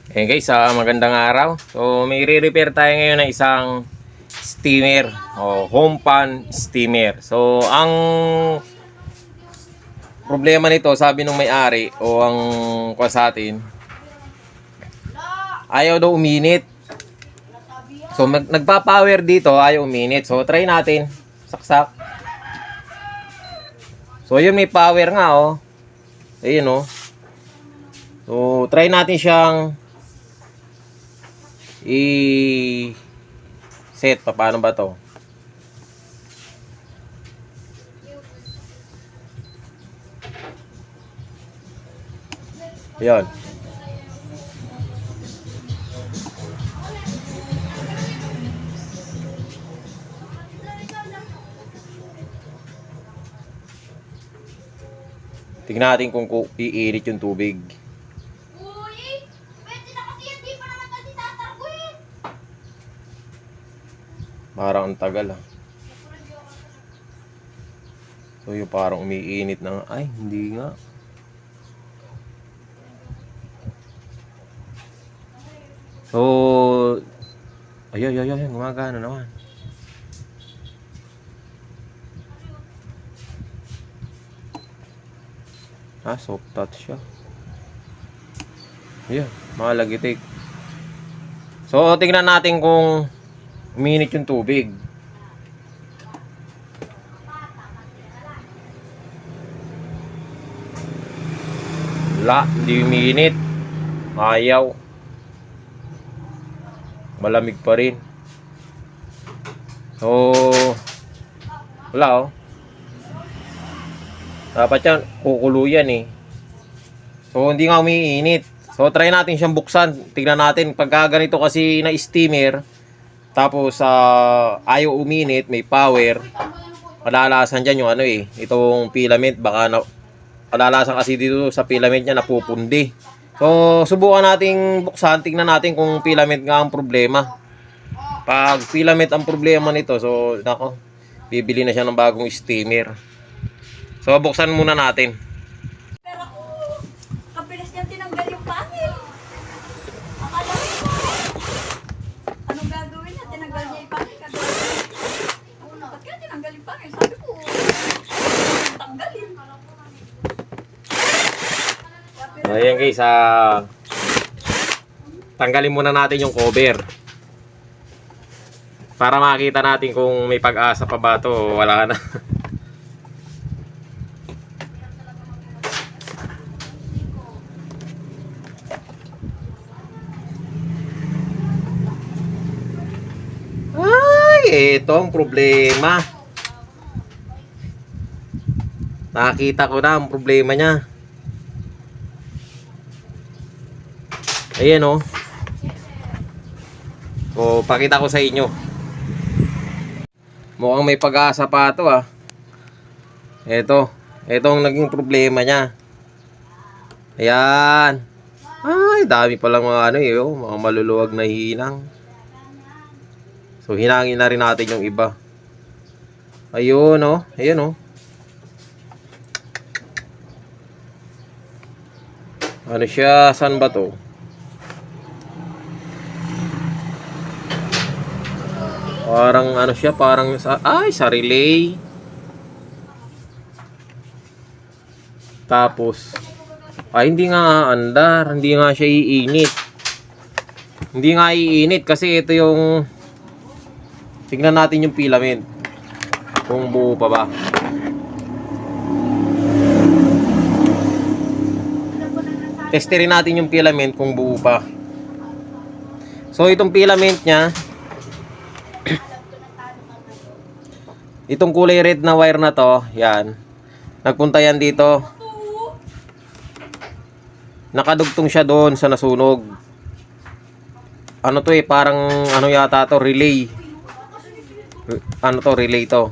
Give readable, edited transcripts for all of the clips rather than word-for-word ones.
Eh guys, magandang araw. So may re-repair tayo ngayon ng isang steamer o home pan steamer. So ang problema nito, sabi nung may-ari o ang kuha sa atin, ayaw daw uminit. So nagpa-power dito, ayaw uminit. So try natin. Saksak. So yun, may power nga oh. Ayun oh. So try natin siyang i-set pa. Paano ba to? Ayan. Tignan natin kung iinit yung tubig. Parang ang tagal ah. So yung parang umiinit na. Ay, hindi nga. So ayun, gumagana naman. Soft touch siya. Ayun, malagitik. So tingnan natin kung uminit yung tubig. Wala, hindi uminit. Ayaw. Malamig pa rin. So wala oh. Dapat yan, kukulo yan eh. So hindi nga umiinit. So try natin siyang buksan. Tignan natin pagka ganito kasi na steamer, tapos ayaw uminit, may power, kadalasan dyan yung ano eh, itong filament, baka na, kadalasan kasi dito sa filament niya napupundi. So subukan nating buksan, tignan natin kung filament nga ang problema. Pag filament ang problema nito, so nako, bibili na siya ng bagong steamer. So buksan muna natin. Pero kabilis niyan tinanggal yung pangil. Akala ko, anong gagawin niya? Tinanggal niya yung pangil. Ba't kaya tinanggal yung pangil? Sabi ko, tanggalin. Ayan guys, tanggalin muna natin yung cover. Para makita natin kung may pag-asa pa ba ito o wala na. Ito ang problema. Nakita ko na ang problema niya. Ayan oh. So pakita ko sa inyo. Mukhang may pag-asa pa ito ah. Ito ang naging problema niya. Ayan. Ay, dami palang mga ano eh, oh, mga maluluwag na hinang. So hinangin na rin natin yung iba. Ayun oh, ayun oh. Ano siya, saan ba to? Parang ano siya, parang sa relay. Tapos hindi nga andar, hindi nga siya iinit. Hindi nga iinit kasi ito yung, tingnan natin yung filament kung buo pa ba. Testerin natin yung filament kung buo pa. So itong filament nya, itong kulay red na wire na to, yan, nagpunta yan dito, nakadugtong siya doon sa nasunog. Ano to eh, parang ano yata to, relay. Ano to, relay to.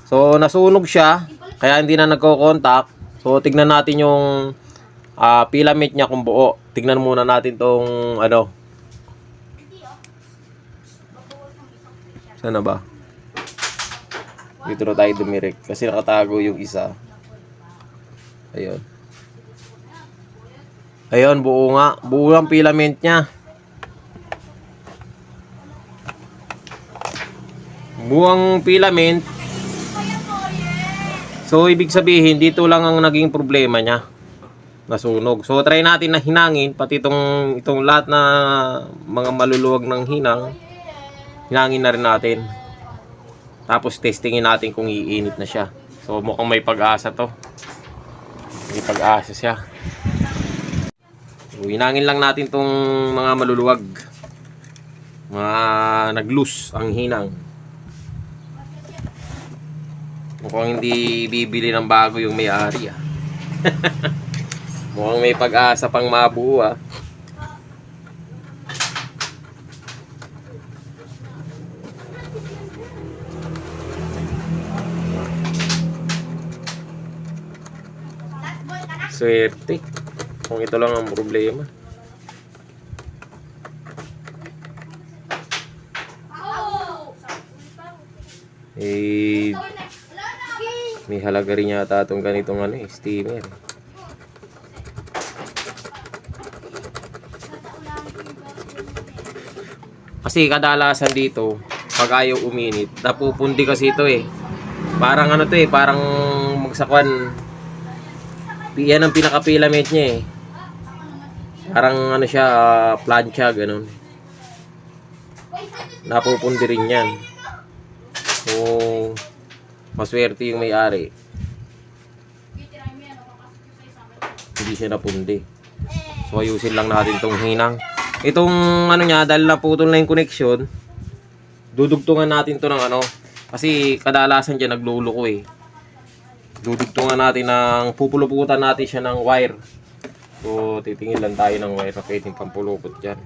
So nasunog siya, kaya hindi na nagko-contact. So tignan natin yung filament niya kung buo. Tignan muna natin tong ano, sana ba? Dito na tayo dumirik kasi nakatago yung isa. Ayun. Ayun, buo nga. Buo ang filament niya. Buong filament. So, ibig sabihin, dito lang ang naging problema niya. Nasunog. So, try natin na hinangin. Pati itong lahat na mga maluluwag ng hinang. Hinangin na rin natin. Tapos, testingin natin kung iinit na siya. So, mukhang may pag-asa to. May pag-asa siya. So, hinangin lang natin tong mga maluluwag. Mga nag-loose ang hinang. Mukhang hindi bibili ng bago yung may-ari ah. Mukhang may pag-asa pang mabuo ah. Swerte. Kung ito lang ang problema. Eh, may halaga rin yata itong ganitong steamer. Kasi kadalasan dito, pag ayaw uminit, napupundi kasi ito eh. Parang parang magsakwan. Yan ang pinaka-filament niya eh. Parang siya, plancha, ganun. Napupundi rin yan. So, maswerte yung may-ari. Hindi siya napundi. So, ayusin lang natin tong hinang. Itong niya, dahil naputol na yung connection, dudugtungan natin to ng kasi kadalasan dyan nagluluko eh. Dudugtungan natin pupuluputan natin siya ng wire. So, titingin lang tayo ng wire na pwedeng pampulupot dyan.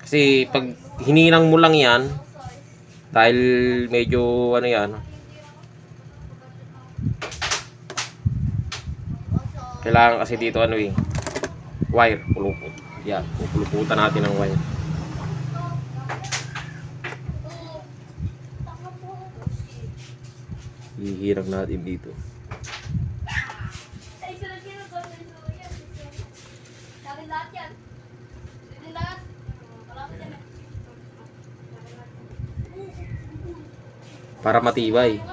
Kasi pag hininang mo lang yan, dahil medyo yan, kailangan kasi dito wire, pulupot. Yan, pupuluputan natin ng wire. Hihirap natin dito. Para matibay.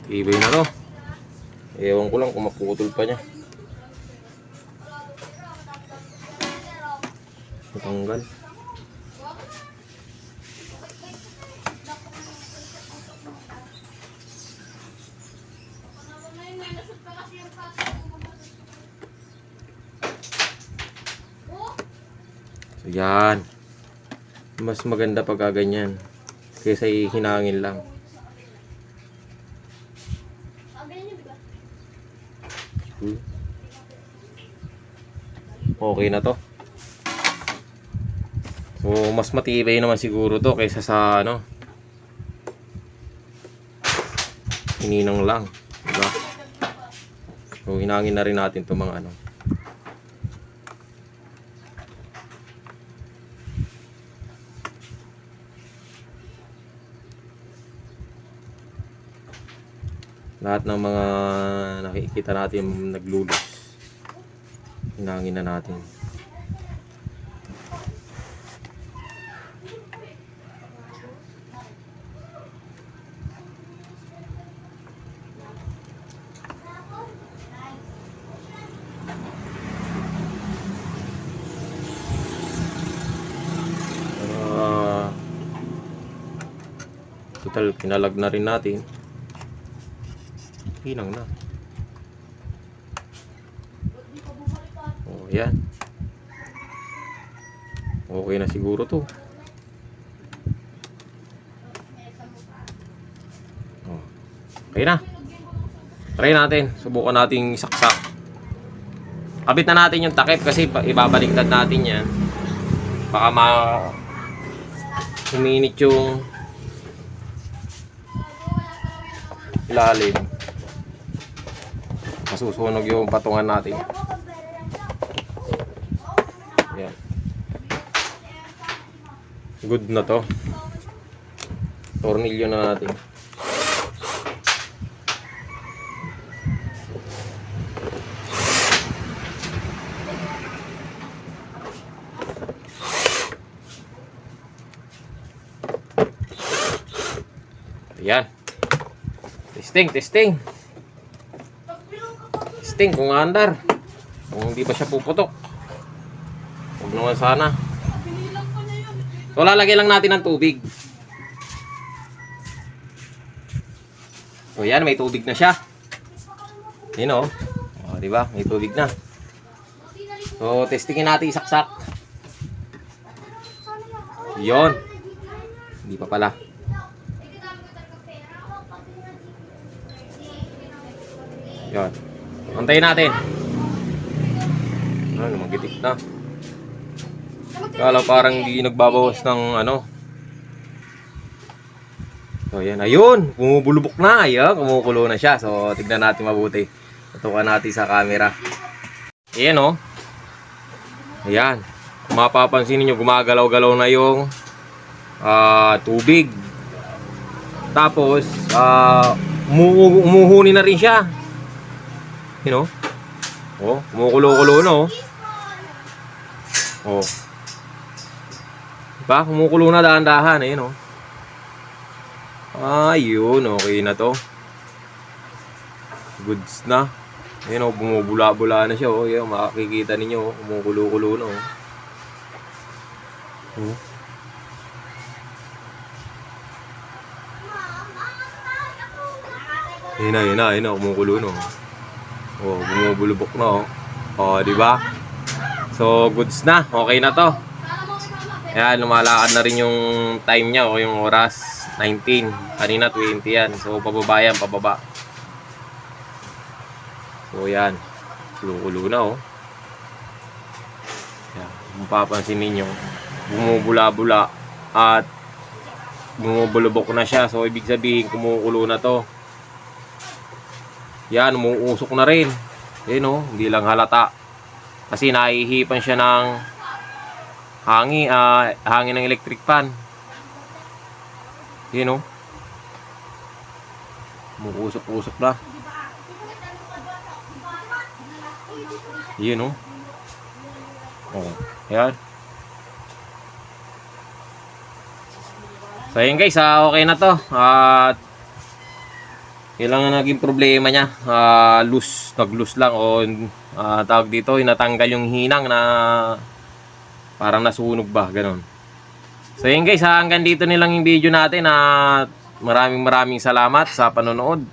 Tibay na to. Ewan ko lang kung maputol pa niya. Matanggal. So yan. Mas maganda pag ganyan kaysa hinangin lang. Okay na to. So mas matibay naman siguro to kaysa sa hininang lang, diba? So hinangin na rin natin to mga lahat ng mga nakikita natin naglulus, hinangin na natin. Total, kinalag na rin natin. Hinang na. Oh, yan. Okay na siguro to. Okay na. Try natin. Subukan nating saksak. Kabit na natin yung takip kasi ibabaliktad natin yan. Baka uminit yung ilalim. Masusunog yung patungan natin. Yan. Good na to. Tornilyo na natin. Ayan. Testing. Testing kung andar. Kung hindi pa siya puputok. Huwag naman sana. So lalagay lang natin ng tubig. So yan, may tubig na siya. Yun o. O, diba? May tubig na. So testingin natin isaksak. Yun. Hindi pa pala. Yan. Antayin natin. Ano, magitik na. Kala parang hindi nagbabawas ng ano. So yan, ayun. Bumubulubok na. Ayun, kumukulo na siya. So tignan natin mabuti. Tutukan natin sa camera. Ayan o. Ayan. Kung mapapansin niyo, gumagalaw-galaw na yung tubig. Tapos, umuhuni na rin siya. You know? Oh, kumukulo-kulo na oh. Oh. Diba? Kumukulo na dahan-dahan eh, no? Ayun, okay na to. Goods na. Ayun oh, bumubula-bula na siya oh. Ayun, makikita ninyo oh, kumukulo-kulo na oh. Oh. Ayun na, kumukulo na oh. Oh, bumubulubok na oh. Oh, di ba? So, goods na. Okay na to. Ayan, lumalakad na rin yung time niya o yung oras. 19. Kanina 20 yan. So, pababa yan, pababa. So, yan. Kulo-kulo na oh. Ayan, kung papansin ninyo, bumubula-bula at bumubulubok na siya. So, ibig sabihin, kumukulo na to. Yan, umuusok na rin. Ayun oh, hindi lang halata. Kasi naihipan siya ng hangin ng electric fan. Ayun oh. Umuusok-usok na. Ayun oh. Oh, yan. So ayun guys, okay na to. At yun lang ang naging problema niya. Nag-loose lang o tawag dito, natanggal yung hinang na parang nasunog ba, ganun. So yun guys, hanggang dito nilang yung video natin at maraming salamat sa panonood.